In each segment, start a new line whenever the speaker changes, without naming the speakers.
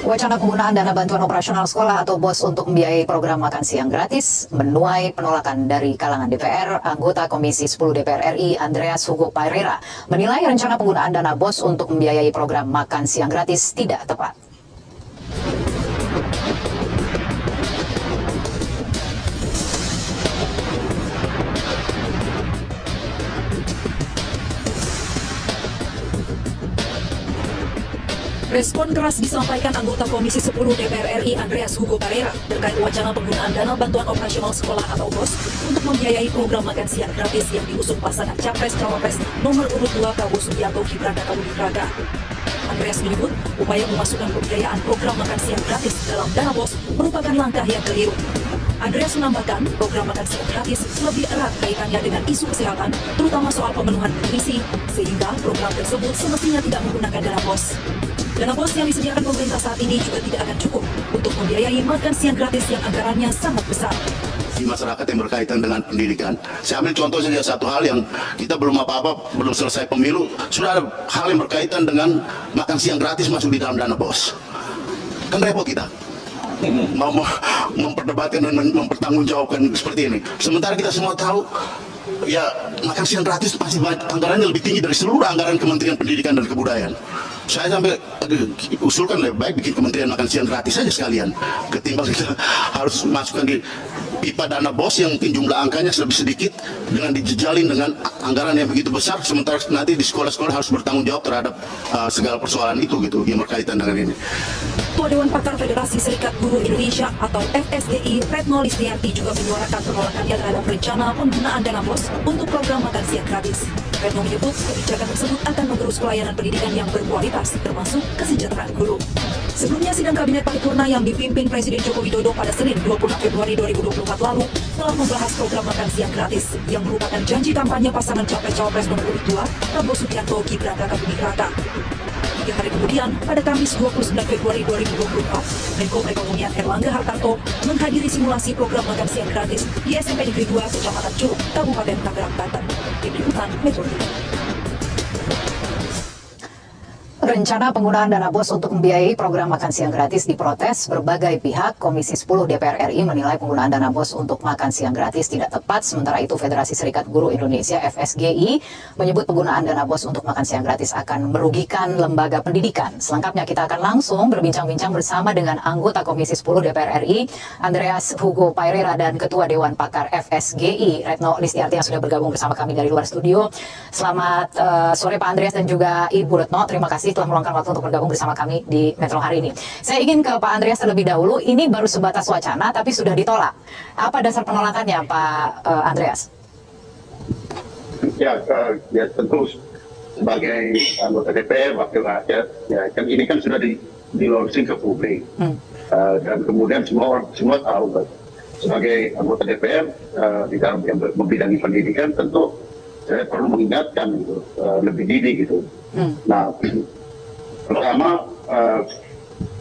Wacana penggunaan dana bantuan operasional sekolah atau BOS untuk membiayai program makan siang gratis menuai penolakan dari kalangan DPR. Anggota Komisi 10 DPR RI, Andreas Hugo Pereira, menilai rencana penggunaan dana BOS untuk membiayai program makan siang gratis tidak tepat.
Respon keras disampaikan anggota Komisi 10 DPR RI Andreas Hugo Pereira terkait wacana penggunaan dana bantuan operasional sekolah atau BOS untuk membiayai program makan siang gratis yang diusung pasangan Capres-Cawapres nomor urut 2 Prabowo Subianto Gibran Rakabuming-Raka. Andreas menyebut upaya memasukkan pembiayaan program makan siang gratis dalam dana BOS merupakan langkah yang keliru. Andreas menambahkan program makan siang gratis lebih erat kaitannya dengan isu kesehatan, terutama soal pemenuhan nutrisi, sehingga program tersebut semestinya tidak menggunakan dana BOS. Dana BOS yang disediakan pemerintah saat ini juga tidak akan cukup untuk membiayai makan siang gratis yang anggarannya sangat besar.
Di masyarakat yang berkaitan dengan pendidikan, saya ambil contoh saja satu hal yang kita belum apa-apa, belum selesai pemilu, sudah ada hal yang berkaitan dengan makan siang gratis masuk di dalam dana BOS. Kan repot kita mau memperdebatkan dan mempertanggungjawabkan seperti ini. Sementara kita semua tahu, ya makan siang gratis pasti anggarannya lebih tinggi dari seluruh anggaran Kementerian Pendidikan dan Kebudayaan. Saya sampai usulkan lebih baik bikin Kementerian makan siang gratis saja sekalian, ketimbang kita harus masukkan di pipa dana BOS yang mungkin jumlah angkanya lebih sedikit dengan dijejalin dengan anggaran yang begitu besar, sementara nanti di sekolah-sekolah harus bertanggung jawab terhadap segala persoalan itu gitu yang berkaitan dengan ini.
Ketua Dewan Pakar Federasi Serikat Guru Indonesia atau FSGI, Retno Listiarti, juga menyuarakan penolakannya terhadap rencana penggunaan dana BOS untuk program makan siang gratis. Retno menyebut kebijakan tersebut akan mengerus pelayanan pendidikan yang berkualitas, termasuk kesejahteraan guru. Sebelumnya, sidang Kabinet Paripurna yang dipimpin Presiden Joko Widodo pada Senin 20 Februari 2024 lalu telah membahas program makan siang gratis yang merupakan janji kampanye pasangan Capres-Cawapres nomor urut 2 Prabowo Subianto Gibran Rakabuming-Raka. 3 hari kemudian, pada Kamis 29 Februari 2024, Menko Perekonomian Erlangga Hartarto menghadiri simulasi program makan siang gratis di SMP Negeri 2 Kecamatan Curug, Kabupaten Tangerang, Banten. Tim Liputan Metro TV.
Rencana penggunaan dana BOS untuk membiayai program makan siang gratis diprotes berbagai pihak. Komisi 10 DPR RI menilai penggunaan dana BOS untuk makan siang gratis tidak tepat. Sementara itu Federasi Serikat Guru Indonesia FSGI menyebut penggunaan dana BOS untuk makan siang gratis akan merugikan lembaga pendidikan. Selengkapnya kita akan langsung berbincang-bincang bersama dengan anggota Komisi 10 DPR RI Andreas Hugo Pereira dan Ketua Dewan Pakar FSGI Retno Listiarti yang sudah bergabung bersama kami dari luar studio. Selamat sore Pak Andreas dan juga Ibu Retno. Terima kasih telah meluangkan waktu untuk bergabung bersama kami di Metro hari ini. Saya ingin ke Pak Andreas terlebih dahulu. Ini baru sebatas wacana tapi sudah ditolak. Apa dasar penolakannya Pak Andreas?
Ya tentu sebagai anggota DPR, wakil rakyat, ya kan ini kan sudah di launching ke publik. Dan kemudian semua tahu sebagai anggota DPR di dalam yang membidangi pendidikan, tentu saya perlu mengingatkan gitu, lebih dini gitu. Nah, pertama,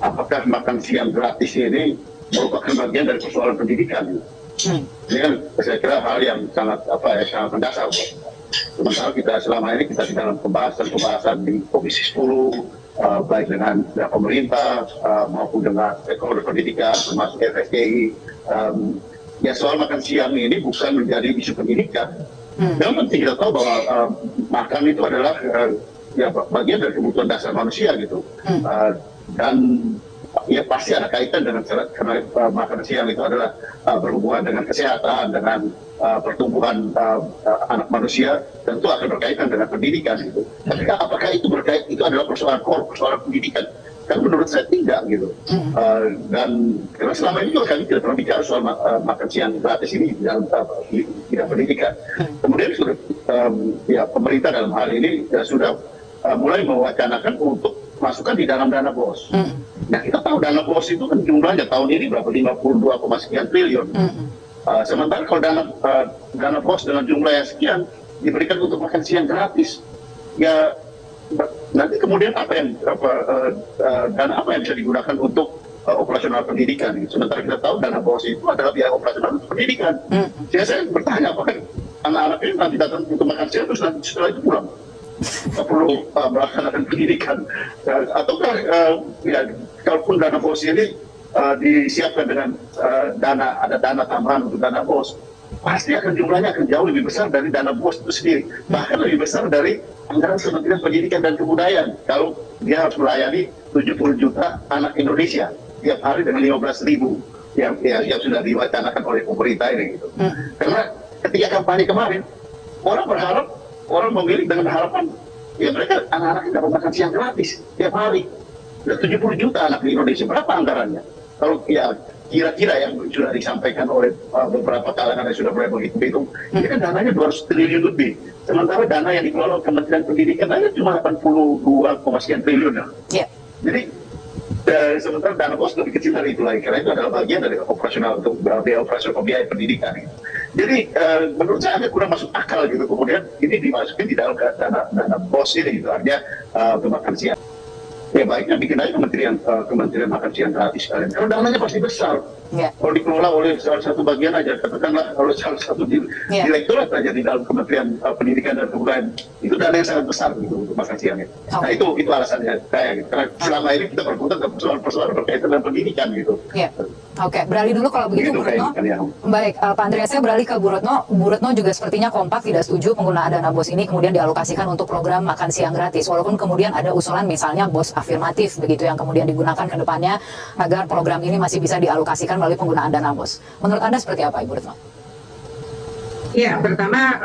apakah makan siang gratis ini merupakan bagian dari persoalan pendidikan? Ini kan saya kira hal yang sangat sangat mendasar. Sementara kita selama ini kita di dalam pembahasan di Komisi 10, baik dengan pemerintah maupun dengan stakeholder pendidikan termasuk FSGI, ya soal makan siang ini bukan menjadi isu pendidikan. Yang penting kita tahu bahwa makan itu adalah ya bagian dari kebutuhan dasar manusia gitu. Dan ya pasti ada kaitan dengan karena makan siang itu adalah berhubungan dengan kesehatan, dengan pertumbuhan anak manusia, tentu akan berkaitan dengan pendidikan gitu. Tapi apakah itu itu adalah persoalan core, persoalan pendidikan? Kan menurut saya tidak gitu. Dan karena selama ini juga kami tidak pernah bicara soal makan siang gratis ini di dalam bidang pendidikan. Kemudian sudah ya pemerintah dalam hal ini sudah mulai mewacanakan untuk masukkan di dalam dana BOS. Nah kita tahu dana BOS itu kan jumlahnya tahun ini berapa, 52, sekian triliun. Sementara kalau dana BOS dengan jumlah yang sekian diberikan untuk makan siang gratis, ya nanti kemudian dana apa yang bisa digunakan untuk operasional pendidikan? Sementara kita tahu dana BOS itu adalah biaya operasional untuk pendidikan. Saya bertanya apakah anak-anak ini nanti datang untuk makan siang terus nanti setelah itu pulang? perlu melaksanakan pendidikan, ataukah ya kalaupun dana bos ini disiapkan dengan ada dana tambahan untuk dana bos, pasti akan jumlahnya akan jauh lebih besar dari dana bos itu sendiri, bahkan lebih besar dari anggaran Kementerian Pendidikan dan Kebudayaan kalau dia harus melayani 70 juta anak Indonesia tiap hari dengan 15.000 yang sudah diwacanakan oleh pemerintah ini gitu. Karena ketika kampanye kemarin orang memilih dengan harapan ya mereka anak-anaknya dapat makan siang gratis tiap hari. 70 juta anak di Indonesia, berapa anggarannya? Kalau ya kira-kira yang sudah disampaikan oleh beberapa kalangan yang sudah mulai begitu, ini kan dananya 200 triliun lebih. Sementara dana yang dikelola Kementerian Pendidikan aja cuma 82, sekian triliun.
Yeah.
Jadi sementara dana bos lebih kecil dari itu lagi, karena itu adalah bagian dari operasional untuk biaya operasional biaya pendidikan. Jadi menurut saya agak kurang masuk akal gitu. Kemudian ini dimasukin di dalam dana bos ini gitu, artinya untuk makan siang. Ya baiknya bikin aja kementerian makan siang gratis kalian. Karena dananya pasti besar.
Yeah.
Kalau dikelola oleh salah satu bagian aja, katakanlah kalau salah satu direktorat aja di dalam Kementerian Pendidikan dan Kebudayaan, itu dana yang sangat besar gitu untuk makan siangnya. Nah itu alasannya saya gitu. Karena selama ini kita berkutat dengan persoalan berkaitan dengan pendidikan gitu.
Yeah. Oke, beralih dulu kalau begitu Bu Retno. Baik, Pak Andreas, saya beralih ke Bu Retno. Bu Retno juga sepertinya kompak tidak setuju penggunaan dana bos ini kemudian dialokasikan untuk program makan siang gratis. Walaupun kemudian ada usulan misalnya bos afirmatif begitu yang kemudian digunakan ke depannya agar program ini masih bisa dialokasikan melalui penggunaan dana bos. Menurut Anda seperti apa, Ibu Retno?
Ya, pertama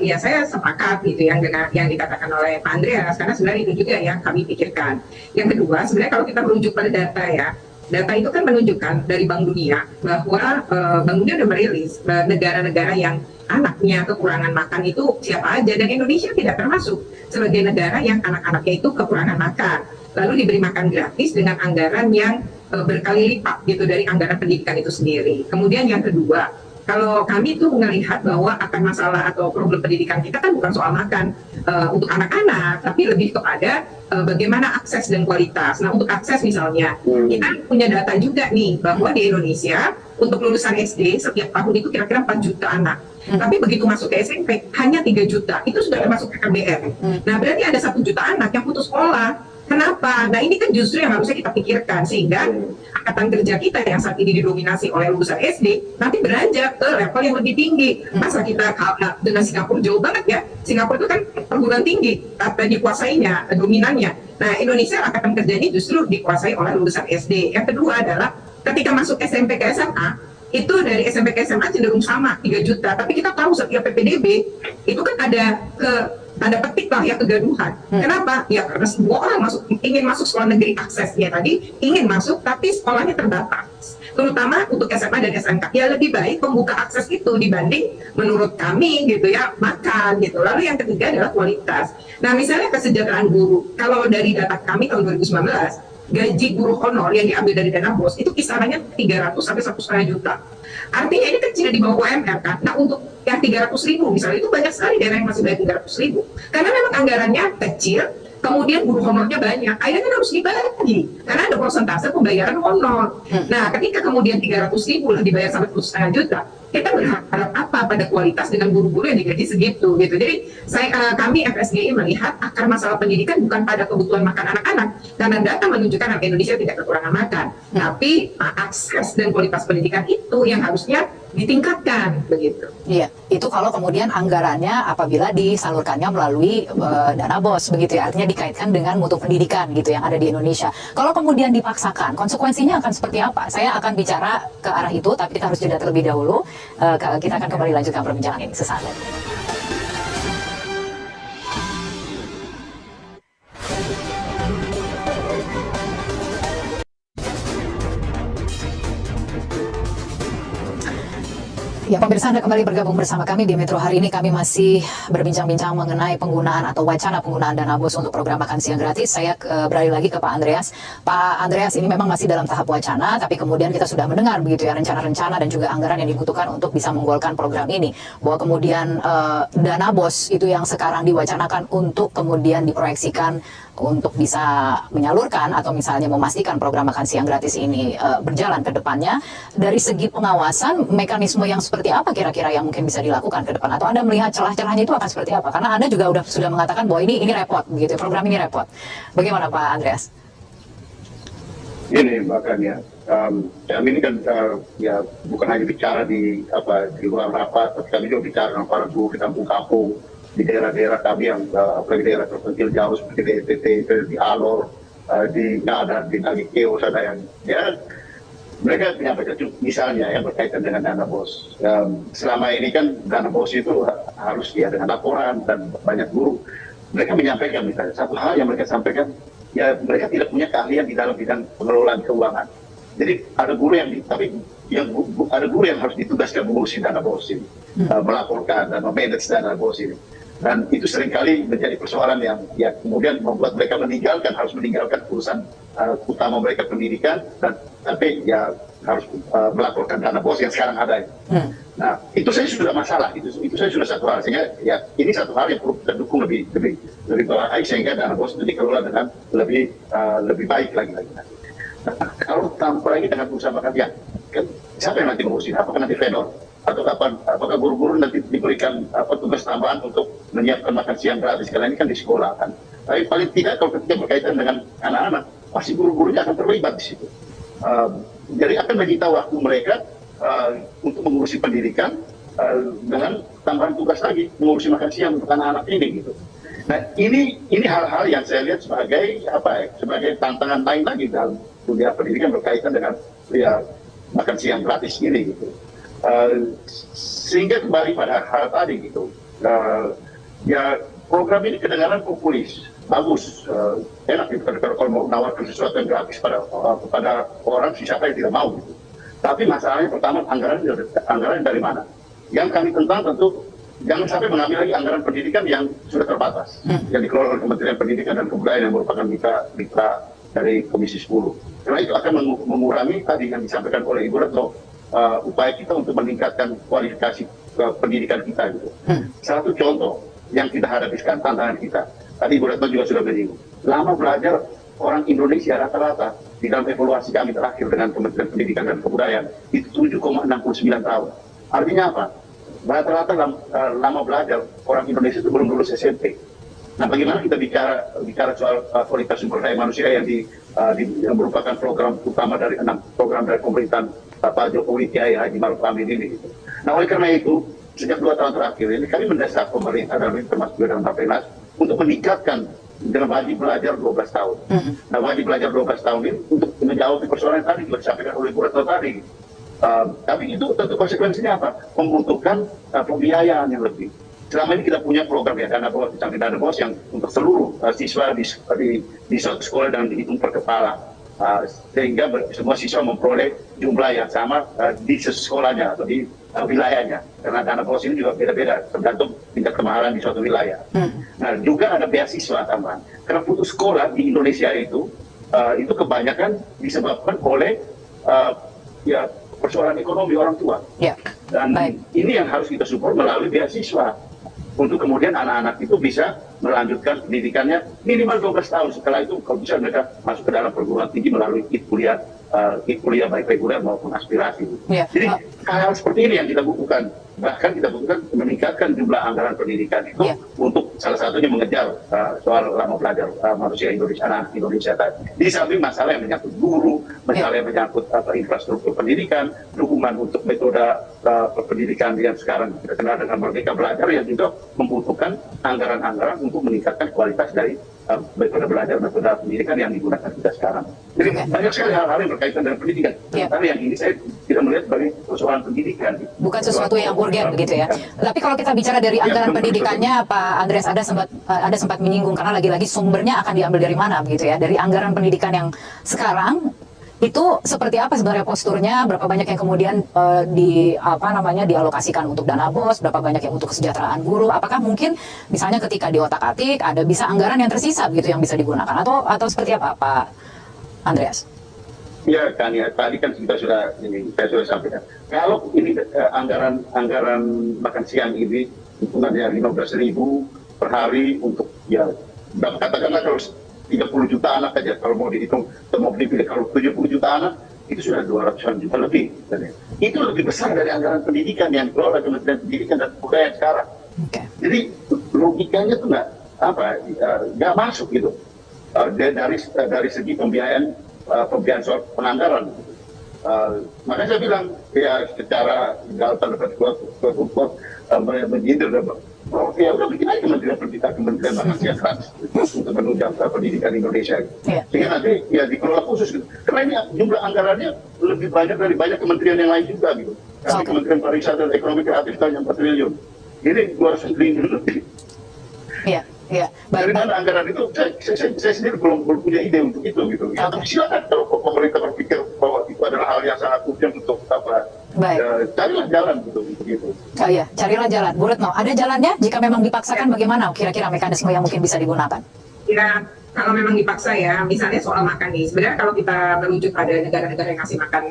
ya saya sepakat gitu yang dikatakan oleh Pak Andreas, karena sebenarnya itu juga yang kami pikirkan. Yang kedua, sebenarnya kalau kita merujuk pada data ya, data itu kan menunjukkan dari Bank Dunia bahwa Bank Dunia sudah merilis negara-negara yang anaknya kekurangan makan itu siapa aja, dan Indonesia tidak termasuk sebagai negara yang anak-anaknya itu kekurangan makan lalu diberi makan gratis dengan anggaran yang berkali lipat gitu dari anggaran pendidikan itu sendiri. Kemudian yang kedua, kalau kami itu melihat bahwa akan masalah atau problem pendidikan kita kan bukan soal makan untuk anak-anak, tapi lebih kepada bagaimana akses dan kualitas. Nah, untuk akses misalnya, kita punya data juga nih bahwa di Indonesia untuk lulusan SD setiap tahun itu kira-kira 4 juta anak. Tapi begitu masuk ke SMP hanya 3 juta, itu sudah termasuk KKBM. Nah, berarti ada 1 juta anak yang putus sekolah. Kenapa? Nah, ini kan justru yang harusnya kita pikirkan, sehingga angkatan kerja kita yang saat ini didominasi oleh lulusan SD nanti beranjak ke level yang lebih tinggi. Masa kita kalah dengan Singapura jauh banget ya? Singapura itu kan perguruan tinggi, dikuasainya, dominannya. Nah, Indonesia angkatan kerja ini justru dikuasai oleh lulusan SD. Yang kedua adalah ketika masuk SMP ke SMA, itu dari SMP ke SMA cenderung sama 3 juta, tapi kita tahu setiap PPDB itu kan ada tanda petik lah ya kegaduhan. Kenapa? Ya karena semua orang ingin masuk sekolah negeri, aksesnya tadi ingin masuk tapi sekolahnya terbatas, terutama untuk SMA dan SMK. Ya lebih baik membuka akses itu dibanding menurut kami gitu ya makan gitu. Lalu yang ketiga adalah kualitas. Nah, misalnya kesejahteraan guru, kalau dari data kami tahun 2019 gaji guru honor yang diambil dari dana bos itu kisarannya 300 sampai 1,5 juta. Artinya ini kecil di bawah UMR kan. Nah, untuk yang 300.000 misalnya itu banyak sekali daerah yang masih bayar 300.000. Karena memang anggarannya kecil, kemudian guru honornya banyak. Akhirnya kan harus dibagi karena ada persentase pembayaran honor. Nah, ketika kemudian 300.000 lah dibayar sampai 1,5 juta, kita berharap apa pada kualitas dengan guru-guru yang digaji segitu gitu. Jadi kami FSGI melihat akar masalah pendidikan bukan pada kebutuhan makan anak-anak, karena data menunjukkan anak Indonesia tidak kekurangan makan, tapi akses dan kualitas pendidikan itu yang harusnya ditingkatkan begitu.
Iya, itu kalau kemudian anggarannya apabila disalurkannya melalui dana bos begitu ya, artinya dikaitkan dengan mutu pendidikan gitu yang ada di Indonesia. Kalau kemudian dipaksakan, konsekuensinya akan seperti apa? Saya akan bicara ke arah itu, tapi kita harus jeda terlebih dahulu. Kita akan kembali lanjutkan perbincangan ini sesaat lagi. Ya, pemirsa, Anda kembali bergabung bersama kami di Metro. Hari ini kami masih berbincang-bincang mengenai penggunaan atau wacana penggunaan dana bos untuk program makan siang gratis. Saya beralih lagi ke Pak Andreas. Pak Andreas, ini memang masih dalam tahap wacana, tapi kemudian kita sudah mendengar begitu ya rencana-rencana dan juga anggaran yang dibutuhkan untuk bisa menggolkan program ini. Bahwa kemudian dana bos itu yang sekarang diwacanakan untuk kemudian diproyeksikan untuk bisa menyalurkan atau misalnya memastikan program makan siang gratis ini berjalan ke depannya. Dari segi pengawasan, mekanisme yang seperti seperti apa kira-kira yang mungkin bisa dilakukan ke depan? Atau Anda melihat celah-celahnya itu akan seperti apa? Karena Anda juga sudah mengatakan bahwa ini repot, begitu, program ini repot. Bagaimana Pak Andreas?
Ini makanya kami ini kan ya bukan hanya bicara di luar rapat, tapi kami juga bicara dengan para guru di kampung-kampung, di daerah-daerah kami yang apalagi daerah terpencil jauh seperti di NTT, di Alor, di Ngada, di Nagikeo, sana yang ya mereka menyampaikan misalnya yang berkaitan dengan dana BOS. Selama ini kan dana BOS itu harus ya dengan laporan dan banyak guru. Mereka menyampaikan misalnya satu hal yang mereka sampaikan, ya mereka tidak punya keahlian di dalam bidang pengelolaan keuangan. Jadi ada guru ada guru yang harus ditugaskan mengurusi dana BOS ini, melaporkan dan memanage dana BOS ini. Dan itu seringkali menjadi persoalan yang ya kemudian membuat mereka harus meninggalkan urusan utama mereka pendidikan, dan tapi ya harus melaporkan dana BOS yang sekarang ada. Nah itu saya sudah masalah, itu saya sudah satu hal, sehingga ya ini satu hal yang perlu kita dukung lebih baik sehingga dana BOS itu dikelola dengan lebih baik lagi. Nah, kalau tambah lagi dengan usaha makan siang, kan siapa yang nanti mengurusin? Apakah nanti vendor? Atau kapan? Apakah guru-guru nanti diberikan tugas tambahan untuk menyiapkan makan siang gratis? Karena ini kan di sekolah kan. Tapi paling tidak kalau ketika berkaitan dengan anak-anak, pasti guru-gurunya akan terlibat di situ. Jadi akan menyita waktu mereka untuk mengurusi pendidikan dengan tambahan tugas lagi mengurusi makan siang untuk anak-anak ini gitu. Nah ini hal-hal yang saya lihat sebagai tantangan lain lagi dalam dunia pendidikan berkaitan dengan ya makan siang gratis ini gitu. Sehingga kembali pada hal tadi gitu, ya program ini kedengaran populis, bagus, enak gitu kalau mau menawarkan sesuatu yang gratis kepada orang, siapa yang tidak mau gitu. Tapi masalahnya pertama anggaran dari mana? Yang kami tentang tentu jangan sampai mengambil lagi anggaran pendidikan yang sudah terbatas, yang dikelola oleh Kementerian Pendidikan dan Kebudayaan yang merupakan mitra dari Komisi 10. Karena itu akan mengurangi tadi yang disampaikan oleh Ibu Retno, upaya kita untuk meningkatkan kualifikasi pendidikan kita gitu. Satu contoh yang kita hadapi sekarang, tantangan kita, tadi Ibu Retno juga sudah menyinggung, lama belajar orang Indonesia rata-rata di dalam evaluasi kami terakhir dengan Kementerian Pendidikan dan Kebudayaan itu 7,69 tahun. Artinya apa? Rata-rata lama belajar orang Indonesia itu belum lulus SMP. Nah, bagaimana kita bicara soal kualitas sumber daya manusia yang merupakan program utama dari 6 program dari pemerintahan Pak Jokowi Kiai Haji Maruf Amin ini. Gitu. Nah, oleh karena itu, sejak 2 tahun terakhir ini kami mendesak pemerintah dan termasuk dalam Bappenas untuk meningkatkan dalam wajib belajar 12 tahun. Nah, wajib belajar 12 tahun ini untuk menjawab persoalan yang tadi juga disampaikan oleh Bu Retno tadi. Tapi itu tentu konsekuensinya apa? Membutuhkan pembiayaan yang lebih. Selama ini kita punya program ya dana BOS, dana BOS yang untuk seluruh siswa di suatu sekolah dan dihitung per kepala, sehingga semua siswa memperoleh jumlah yang sama di sekolahnya atau di wilayahnya. Karena dana BOS ini juga beda-beda tergantung tingkat kemahalan di suatu wilayah. Nah juga ada beasiswa tambahan. Karena putus sekolah di Indonesia itu kebanyakan disebabkan oleh ya persoalan ekonomi orang tua. Dan ini yang harus kita support melalui beasiswa. Untuk kemudian anak-anak itu bisa melanjutkan pendidikannya minimal 12 tahun. Setelah itu kalau bisa mereka masuk ke dalam perguruan tinggi melalui kuliah baik reguler maupun aspirasi. Jadi hal-hal seperti ini yang kita butuhkan. Bahkan kita butuhkan meningkatkan jumlah anggaran pendidikan itu untuk salah satunya mengejar soal lama belajar manusia Indonesia, anak Indonesia tadi. Di samping masalah yang menyangkut guru, masalah yang menyangkut infrastruktur pendidikan, dukungan untuk metode pendidikan yang sekarang kita kenal dengan Merdeka Belajar yang juga membutuhkan anggaran-anggaran untuk meningkatkan kualitas dari metode belajar, metode pendidikan yang digunakan kita sekarang. Jadi banyak sekali hal-hal yang berkaitan dengan pendidikan. Tapi yang ini saya tidak melihat sebagai persoalan pendidikan.
Bukan sesuatu yang urgen begitu ya. Tapi kalau kita bicara dari anggaran pendidikannya, Pak Andreas, ada sempat menyinggung karena lagi-lagi sumbernya akan diambil dari mana begitu ya. Dari anggaran pendidikan yang sekarang itu seperti apa sebenarnya posturnya, berapa banyak yang kemudian dialokasikan untuk dana BOS, berapa banyak yang untuk kesejahteraan guru, apakah mungkin misalnya ketika diotak-atik ada bisa anggaran yang tersisa begitu yang bisa digunakan atau seperti apa Pak Andreas?
Ya kan ya, tadi kan saya sudah sampaikan. Kalau ini anggaran makan siang ini hitungannya 15.000 per hari untuk ya katakanlah kalau 30 juta anak aja kalau mau dihitung, atau mau dipilih kalau 70 juta anak itu sudah 200-an juta lebih. Itu lebih besar dari anggaran pendidikan yang dikelola Kementerian Pendidikan dan Kebudayaan sekarang.
Oke.
Jadi logikanya tuh nggak masuk gitu. Dari segi pembiayaan soal penganggaran. Makanya saya bilang ya secara tanda petik menyindir ya udah bikin aja Kementerian Makan Gratis untuk menunjang pendidikan Indonesia. Sehingga nanti ya dikelola khusus gitu. Karena ini jumlah anggarannya lebih banyak dari banyak kementerian yang lain juga gitu. Kami Kementerian Pariwisata dan Ekonomi Kreatif hanya 4 triliun. Ini 200 triliun lebih.
Iya, iya.
Dari mana anggaran itu? Saya sendiri belum punya ide untuk itu gitu. Ya, tapi silakan kalau pemerintah berpikir bahwa itu adalah hal yang sangat urgent untuk carilah jalan gitu.
Oh iya, carilah jalan. Bu Retno, ada jalannya? Jika memang dipaksakan, bagaimana kira-kira mekanisme yang mungkin bisa digunakan?
Ya, kalau memang dipaksa ya, misalnya soal makan nih, sebenarnya kalau kita merujuk pada negara-negara yang ngasih makan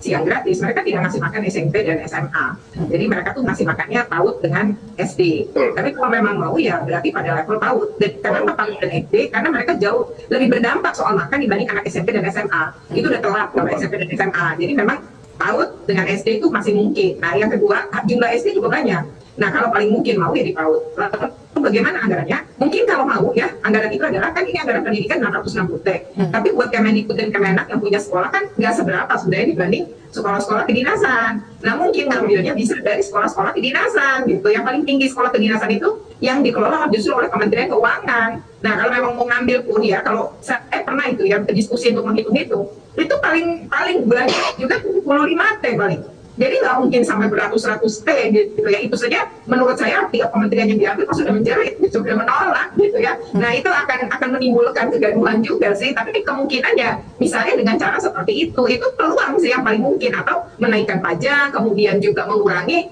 siang gratis, mereka tidak ngasih makan SMP dan SMA. Jadi mereka tuh ngasih makannya PAUD dengan SD. Tapi kalau memang mau ya berarti pada level PAUD. Dan kenapa PAUD dan SD? Karena mereka jauh lebih berdampak soal makan dibanding anak SMP dan SMA. Itu udah telat kalau SMP dan SMA. Jadi memang PAUD dengan SD itu masih mungkin. Nah yang kedua, jumlah SD juga banyak. Nah kalau paling mungkin mau ya di PAUD. Lalu bagaimana anggarannya? Mungkin kalau mau ya, anggaran itu adalah kan ini anggaran pendidikan 660 T. Tapi buat Kemendikbud dan Kemenak yang punya sekolah kan nggak seberapa sebenarnya dibanding sekolah-sekolah kedinasan. Nah mungkin ngambilnya bisa dari sekolah-sekolah kedinasan gitu. Yang paling tinggi sekolah kedinasan itu yang dikelola justru oleh Kementerian Keuangan. Nah kalau memang mau ngambil pun ya, kalau saya pernah itu ya diskusi untuk menghitung itu paling banyak juga 75 T paling. Jadi nggak mungkin sampai beratus-ratus T gitu ya. Itu saja menurut saya tiap kementerian yang diambil sudah menjerit, sudah menolak gitu ya. Nah itu akan menimbulkan kegaduhan juga sih. Tapi kemungkinannya misalnya dengan cara seperti itu peluang sih yang paling mungkin, atau menaikkan pajak, kemudian juga mengurangi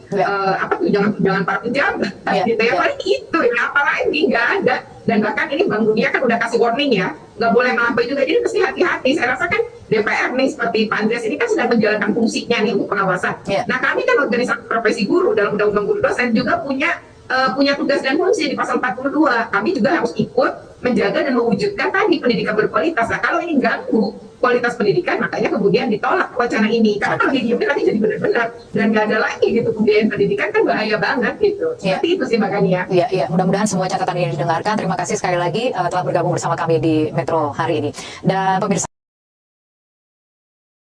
tunjangan para pejabat gitu ya. Paling itu ya, apalagi nggak ada. Dan bahkan ini Bank Dunia kan udah kasih warning ya, nggak boleh melampaui juga. Jadi mesti hati-hati. Saya rasa kan DPR nih seperti Pak Andreas ini kan sedang menjalankan fungsinya nih untuk pengawasan. Nah kami kan organisasi profesi guru dalam Undang-Undang Guru Dosen juga punya tugas dan fungsi di pasal 42. Kami juga harus ikut menjaga dan mewujudkan tadi pendidikan berkualitas. Nah kalau ini ganggu kualitas pendidikan, makanya kemudian ditolak wacana ini. Karena kalau didiamin nanti jadi benar-benar dan nggak ada lagi gitu pembiayaan pendidikan, kan bahaya banget gitu. Seperti itu sih makanya.
Iya. Mudah-mudahan semua catatan ini didengarkan. Terima kasih sekali lagi telah bergabung bersama kami di Metro hari ini. Dan pemirsa